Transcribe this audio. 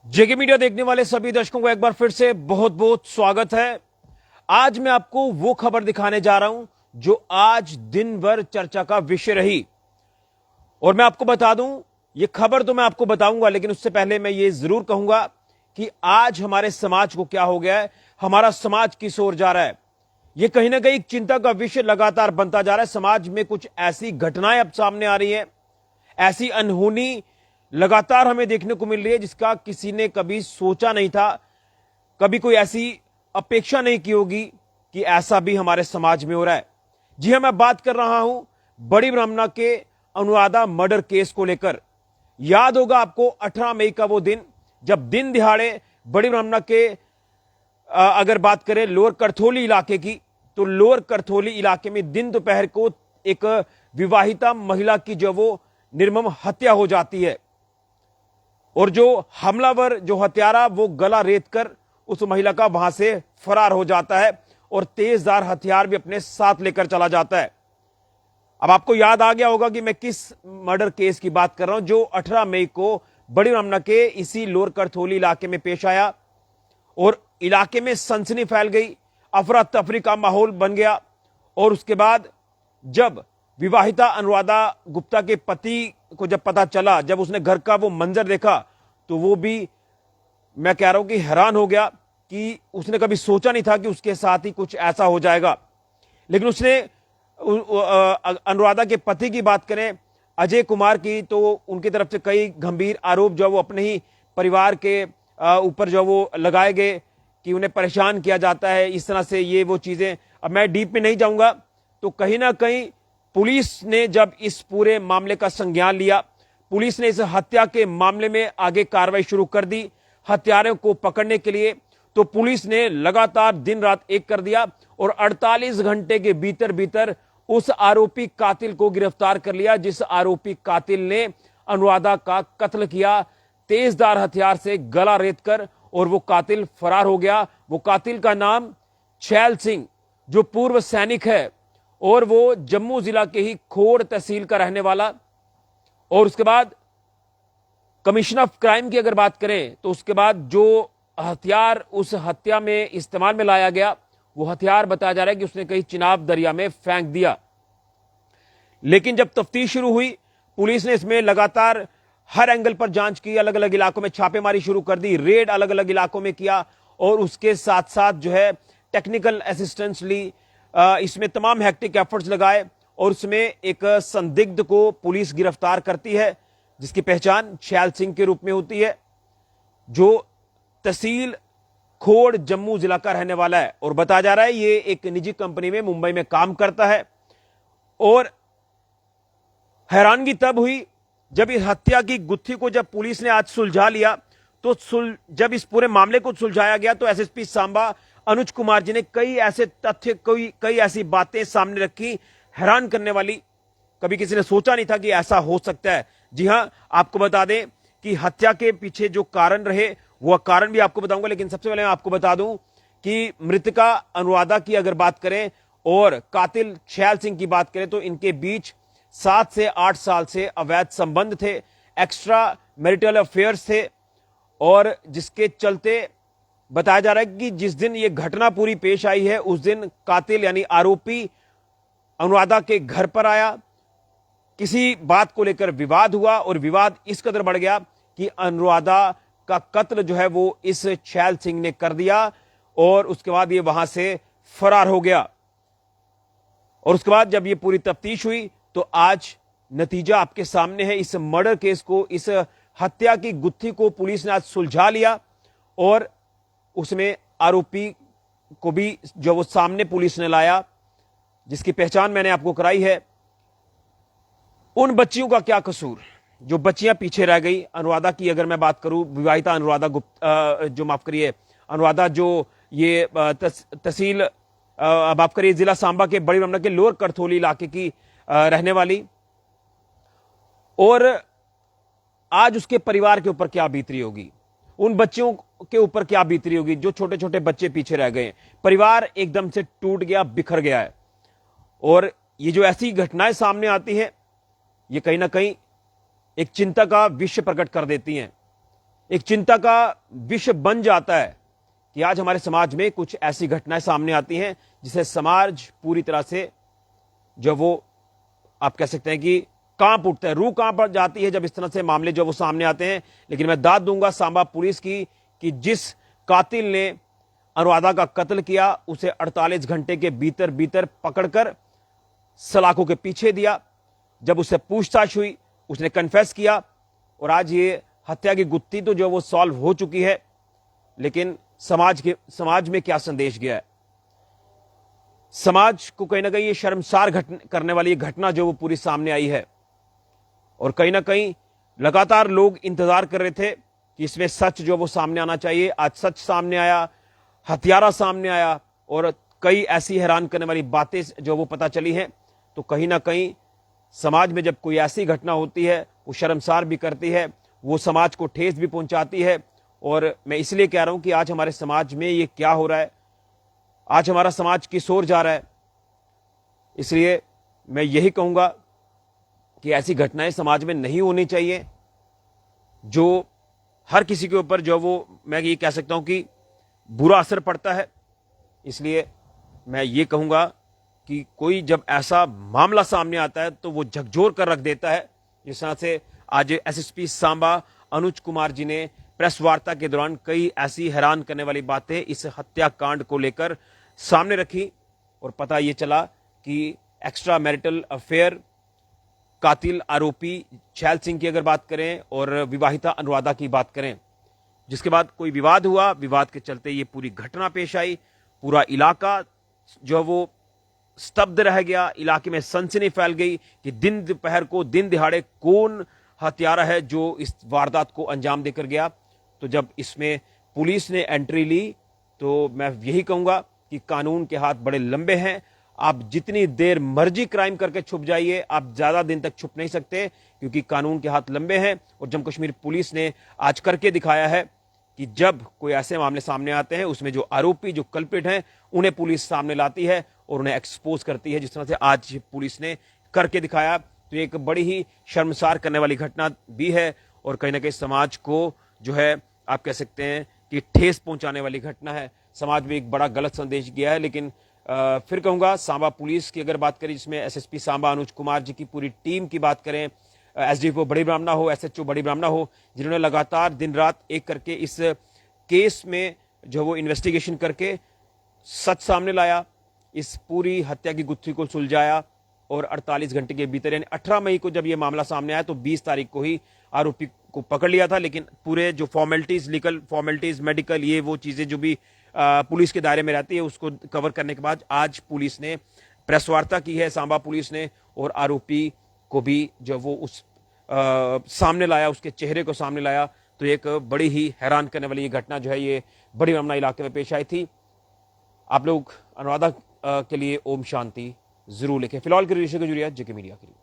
जेके media देखने वाले सभी दर्शकों को एक बार फिर से बहुत बहुत स्वागत है। आज मैं आपको वो खबर दिखाने जा रहा हूं जो आज दिन भर चर्चा का विषय रही। और मैं आपको बता दूं, ये खबर तो मैं आपको बताऊंगा, लेकिन उससे पहले मैं ये जरूर कहूंगा कि आज हमारे समाज को क्या हो गया है, हमारा समाज किस ओर जा रहा है। यह कहीं ना कहीं एक चिंता का विषय लगातार बनता जा रहा है। समाज में कुछ ऐसी घटनाएं अब सामने आ रही हैं, ऐसी अनहोनी लगातार हमें देखने को मिल रही है जिसका किसी ने कभी सोचा नहीं था, कभी कोई ऐसी अपेक्षा नहीं की होगी कि ऐसा भी हमारे समाज में हो रहा है। जी हां, मैं बात कर रहा हूं बड़ी ब्राह्मणा के अनुराधा मर्डर केस को लेकर। याद होगा आपको 18 मई का वो दिन जब दिन दिहाड़े बड़ी ब्राह्मणा के अगर बात करें लोअर करथोली इलाके की, तो लोअर करथोली इलाके में दिन दोपहर को एक विवाहिता महिला की जो वो निर्मम हत्या हो जाती है और जो हमलावर, जो हत्यारा, वो गला रेत कर उस महिला का वहां से फरार हो जाता है और तेजधार हथियार भी अपने साथ लेकर चला जाता है। अब आपको याद आ गया होगा कि मैं किस मर्डर केस की बात कर रहा हूं जो 18 मई को बड़ी ब्राह्मणा के इसी लोअर करथोली इलाके में पेश आया और इलाके में सनसनी फैल गई, अफरा तफरी का माहौल बन गया। और उसके बाद जब विवाहिता अनुराधा गुप्ता के पति को जब पता चला, जब उसने घर का वो मंजर देखा, तो वो भी, मैं कह रहा हूं कि हैरान हो गया कि उसने कभी सोचा नहीं था कि उसके साथ ही कुछ ऐसा हो जाएगा। लेकिन उसने अनुराधा के पति की बात करें, अजय कुमार की, तो उनकी तरफ से कई गंभीर आरोप जो वो अपने ही परिवार के ऊपर जो वो लगाए गए कि उन्हें परेशान किया जाता है, इस तरह से ये वो चीजें। अब मैं डीप में नहीं जाऊंगा। तो कहीं ना कहीं पुलिस ने जब इस पूरे मामले का संज्ञान लिया, पुलिस ने इस हत्या के मामले में आगे कार्रवाई शुरू कर दी हत्यारों को पकड़ने के लिए। तो पुलिस ने लगातार दिन रात एक कर दिया और 48 घंटे के भीतर भीतर उस आरोपी कातिल को गिरफ्तार कर लिया जिस आरोपी कातिल ने अनुराधा का कत्ल किया तेजधार हथियार से गला रेत कर, और वो कातिल फरार हो गया। वो कातिल का नाम छैल सिंह, जो पूर्व सैनिक है और वो जम्मू जिला के ही खोड़ तहसील का रहने वाला। और उसके बाद कमिश्नर ऑफ क्राइम की अगर बात करें तो उसके बाद जो हथियार उस हत्या में इस्तेमाल में लाया गया, वो हथियार बताया जा रहा है कि उसने कहीं चिनाब दरिया में फेंक दिया। लेकिन जब तफ्तीश शुरू हुई, पुलिस ने इसमें लगातार हर एंगल पर जांच की, अलग अलग इलाकों में छापेमारी शुरू कर दी, रेड अलग अलग इलाकों में किया और उसके साथ साथ जो है टेक्निकल असिस्टेंस ली। इसमें तमाम हेक्टिक एफर्ट्स लगाए और उसमें एक संदिग्ध को पुलिस गिरफ्तार करती है जिसकी पहचान छैल सिंह के रूप में होती है, जो तहसील खोड़ जम्मू जिला का रहने वाला है। और बताया जा रहा है ये एक निजी कंपनी में मुंबई में काम करता है। और हैरानगी तब हुई जब इस हत्या की गुत्थी को जब पुलिस ने आज सुलझा लिया, तो जब इस पूरे मामले को सुलझाया गया तो एसएसपी सांबा अनुज कुमार जी ने कई ऐसे तथ्य, कई ऐसी बातें सामने रखी, हैरान करने वाली। कभी किसी ने सोचा नहीं था कि ऐसा हो सकता है। जी हां, आपको बता दें कि हत्या के पीछे जो कारण रहे वो कारण भी आपको बताऊंगा, लेकिन सबसे पहले मैं आपको बता दूं कि मृतका अनुराधा की अगर बात करें और कातिल छैल सिंह की बात करें तो इनके बीच 7 से 8 साल से अवैध संबंध थे, एक्स्ट्रा मैरिटल अफेयर्स थे। और जिसके चलते बताया जा रहा है कि जिस दिन ये घटना पूरी पेश आई है उस दिन कातिल यानी आरोपी अनुराधा के घर पर आया, किसी बात को लेकर विवाद हुआ और विवाद इस कदर बढ़ गया कि अनुराधा का कत्ल जो है वो इस छैल सिंह ने कर दिया और उसके बाद ये वहां से फरार हो गया। और उसके बाद जब ये पूरी तफ्तीश हुई तो आज नतीजा आपके सामने है। इस मर्डर केस को, इस हत्या की गुत्थी को पुलिस ने आज सुलझा लिया और उसमें आरोपी को भी जो वो सामने पुलिस ने लाया, जिसकी पहचान मैंने आपको कराई है। उन बच्चियों का क्या कसूर जो बच्चियां पीछे रह गई। अनुराधा की अगर मैं बात करूं, विवाहिता अनुराधा जो माफ करिए अनुराधा जो ये तहसील माफ करिए जिला सांबा के बड़ी ब्राह्मणा के लोअर करथोली इलाके की रहने वाली, और आज उसके परिवार के ऊपर क्या बीत रही होगी, उन बच्चियों के ऊपर क्या बीत रही होगी जो छोटे छोटे बच्चे पीछे रह गए। परिवार एकदम से टूट गया, बिखर गया है। और ये जो ऐसी घटनाएं सामने आती हैं ये कहीं ना कहीं एक चिंता का विषय प्रकट कर देती हैं। एक चिंता का विषय बन जाता है कि आज हमारे समाज में कुछ ऐसी घटनाएं सामने आती हैं जिसे समाज पूरी तरह से जो वो आप कह सकते हैं कि कांप उठता है, रूह कांप जाती है जब इस तरह से मामले जो वो सामने आते हैं। लेकिन मैं दाद दूंगा सांबा पुलिस की कि जिस कातिल ने अनुराधा का कत्ल किया उसे 48 घंटे के भीतर भीतर पकड़कर सलाखों के पीछे दिया। जब उससे पूछताछ हुई उसने कन्फेस किया और आज ये हत्या की गुत्थी तो जो वो सॉल्व हो चुकी है। लेकिन समाज में क्या संदेश गया है? समाज को कहीं ना कहीं ये शर्मसार करने वाली घटना जो वो पूरी सामने आई है और कहीं ना कहीं लगातार लोग इंतजार कर रहे थे कि इसमें सच जो वो सामने आना चाहिए। आज सच सामने आया, हत्यारा सामने आया और कई ऐसी हैरान करने वाली बातें जो वो पता चली हैं। तो कहीं ना कहीं समाज में जब कोई ऐसी घटना होती है वो शर्मसार भी करती है, वो समाज को ठेस भी पहुंचाती है। और मैं इसलिए कह रहा हूं कि आज हमारे समाज में ये क्या हो रहा है, आज हमारा समाज किस ओर जा रहा है। इसलिए मैं यही कहूंगा कि ऐसी घटनाएं समाज में नहीं होनी चाहिए जो हर किसी के ऊपर जो वो मैं ये कह सकता हूं कि बुरा असर पड़ता है। इसलिए मैं ये कहूंगा कि कोई जब ऐसा मामला सामने आता है तो वो झकझोर कर रख देता है। जिस तरह से आज एसएसपी सांबा अनुज कुमार जी ने प्रेस वार्ता के दौरान कई ऐसी हैरान करने वाली बातें इस हत्याकांड को लेकर सामने रखी और पता ये चला कि एक्स्ट्रा मैरिटल अफेयर, कातिल आरोपी छैल सिंह की अगर बात करें और विवाहिता अनुराधा की बात करें, जिसके बाद कोई विवाद हुआ, विवाद के चलते ये पूरी घटना पेश आई। पूरा इलाका जो वो स्तब्ध रह गया, इलाके में सनसनी फैल गई कि दिन दोपहर को दिन दिहाड़े कौन हत्यारा है जो इस वारदात को अंजाम देकर गया। तो जब इसमें पुलिस ने एंट्री ली तो मैं यही कहूंगा कि कानून के हाथ बड़े लंबे हैं। आप जितनी देर मर्जी क्राइम करके छुप जाइए, आप ज्यादा दिन तक छुप नहीं सकते क्योंकि कानून के हाथ लंबे हैं। और जम्मू कश्मीर पुलिस ने आज करके दिखाया है कि जब कोई ऐसे मामले सामने आते हैं उसमें जो आरोपी, जो कल्प्रिट हैं, उन्हें पुलिस सामने लाती है और उन्हें एक्सपोज करती है। जिस तरह से आज पुलिस ने करके दिखाया तो एक बड़ी ही शर्मसार करने वाली घटना भी है और कहीं ना कहीं समाज को जो है आप कह सकते हैं कि ठेस पहुंचाने वाली घटना है। समाज में एक बड़ा गलत संदेश गया है। लेकिन फिर कहूंगा सांबा पुलिस की अगर बात करें, जिसमें एसएसपी सांबा अनुज कुमार जी की पूरी टीम की बात करें, एसडीपीओ बड़ी ब्राह्मणा हो, एसएचओ बड़ी ब्राह्मणा हो, जिन्होंने लगातार दिन रात एक करके इस केस में जो वो इन्वेस्टिगेशन करके सच सामने लाया, इस पूरी हत्या की गुत्थी को सुलझाया और 48 घंटे के भीतर यानी 18 मई को जब ये मामला सामने आया तो 20 तारीख को ही आरोपी को पकड़ लिया था। लेकिन पूरे जो फॉर्मेलिटीज, लीगल फॉर्मेलिटीज, मेडिकल, ये वो चीजें जो भी पुलिस के दायरे में रहती है उसको कवर करने के बाद आज पुलिस ने प्रेस वार्ता की है, सांबा पुलिस ने, और आरोपी को भी जो वो उस सामने लाया, उसके चेहरे को सामने लाया। तो एक बड़ी ही हैरान करने वाली ये घटना जो है ये बड़ी ब्राह्मणा इलाके में पेश आई थी। आप लोग अनुराधा के लिए ओम शांति जरूर लिखें। फिलहाल के लिए जेके मीडिया के लिए।